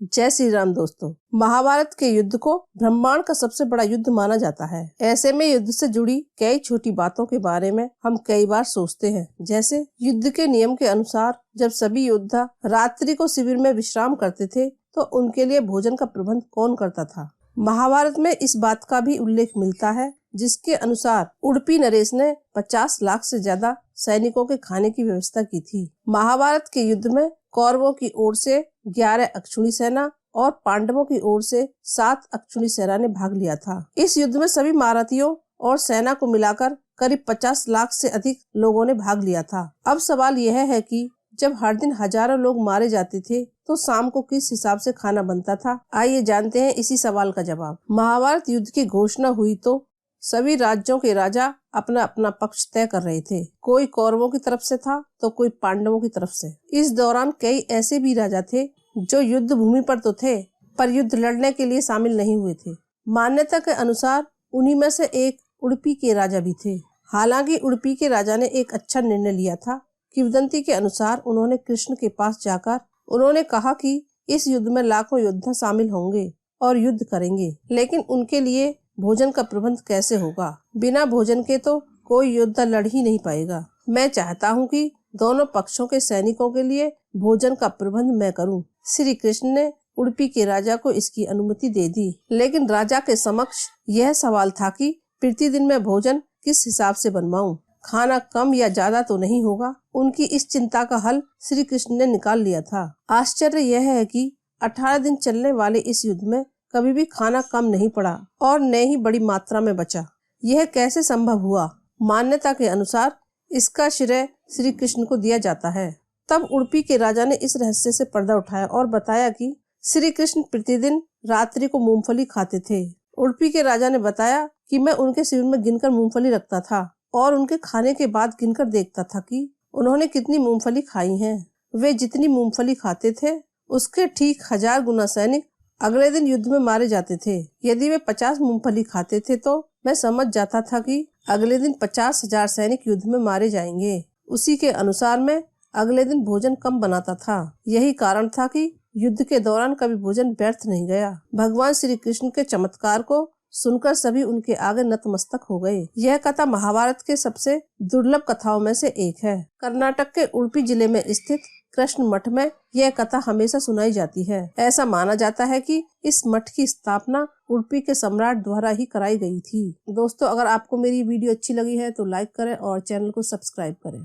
जय श्री राम दोस्तों। महाभारत के युद्ध को ब्रह्मांड का सबसे बड़ा युद्ध माना जाता है। ऐसे में युद्ध से जुड़ी कई छोटी बातों के बारे में हम कई बार सोचते हैं। जैसे युद्ध के नियम के अनुसार जब सभी योद्धा रात्रि को शिविर में विश्राम करते थे तो उनके लिए भोजन का प्रबंध कौन करता था। महाभारत में इस बात का भी उल्लेख मिलता है जिसके अनुसार उडुपी नरेश ने 50 लाख से ज्यादा सैनिकों के खाने की व्यवस्था की थी। महाभारत के युद्ध में कौरवों की ओर से 11 अक्षुणी सेना और पांडवों की ओर से 7 अक्षुणी सेना ने भाग लिया था। इस युद्ध में सभी महारथियों और सेना को मिलाकर करीब 50 लाख से अधिक लोगों ने भाग लिया था। अब सवाल यह है कि जब हर दिन हजारों लोग मारे जाते थे तो शाम को किस हिसाब से खाना बनता था। आइए जानते हैं इसी सवाल का जवाब। महाभारत युद्ध की घोषणा हुई तो सभी राज्यों के राजा अपना अपना पक्ष तय कर रहे थे। कोई कौरवों की तरफ से था तो कोई पांडवों की तरफ से। इस दौरान कई ऐसे भी राजा थे जो युद्ध भूमि पर तो थे पर युद्ध लड़ने के लिए शामिल नहीं हुए थे। मान्यता के अनुसार उन्हीं में से एक उडुपी के राजा भी थे। हालांकि उडुपी के राजा ने एक अच्छा निर्णय लिया था। किंवदंती के अनुसार उन्होंने कृष्ण के पास जाकर उन्होंने कहा कि इस युद्ध में लाखों योद्धा शामिल होंगे और युद्ध करेंगे, लेकिन उनके लिए भोजन का प्रबंध कैसे होगा। बिना भोजन के तो कोई योद्धा लड़ ही नहीं पाएगा। मैं चाहता हूँ कि दोनों पक्षों के सैनिकों के लिए भोजन का प्रबंध मैं करूँ। श्री कृष्ण ने उडुपी के राजा को इसकी अनुमति दे दी, लेकिन राजा के समक्ष यह सवाल था कि प्रतिदिन मैं भोजन किस हिसाब से बनवाऊं। खाना कम या ज्यादा तो नहीं होगा। उनकी इस चिंता का हल श्री कृष्ण ने निकाल लिया था। आश्चर्य यह है कि 18 दिन चलने वाले इस युद्ध में कभी भी खाना कम नहीं पड़ा और न ही बड़ी मात्रा में बचा। यह कैसे संभव हुआ। मान्यता के अनुसार इसका श्रेय श्री कृष्ण को दिया जाता है। तब उडुपी के राजा ने इस रहस्य से पर्दा उठाया और बताया कि श्री कृष्ण प्रतिदिन रात्रि को मूंगफली खाते थे। उडुपी के राजा ने बताया कि मैं उनके शिविर में गिनकर मूंगफली रखता था और उनके खाने के बाद गिनकर देखता था कि उन्होंने कितनी मूंगफली खाई है। वे जितनी मूंगफली खाते थे उसके ठीक 1000 गुना सैनिक अगले दिन युद्ध में मारे जाते थे। यदि वे 50 मूंगफली खाते थे तो मैं समझ जाता था कि अगले दिन 50,000 सैनिक युद्ध में मारे जाएंगे। उसी के अनुसार मैं अगले दिन भोजन कम बनाता था। यही कारण था कि युद्ध के दौरान कभी भोजन व्यर्थ नहीं गया। भगवान श्री कृष्ण के चमत्कार को सुनकर सभी उनके आगे नतमस्तक हो गए। यह कथा महाभारत के सबसे दुर्लभ कथाओं में से एक है। कर्नाटक के उडुपी जिले में स्थित कृष्ण मठ में यह कथा हमेशा सुनाई जाती है। ऐसा माना जाता है कि इस मठ की स्थापना उडुपी के सम्राट द्वारा ही कराई गई थी। दोस्तों, अगर आपको मेरी वीडियो अच्छी लगी है तो लाइक करें और चैनल को सब्सक्राइब करें।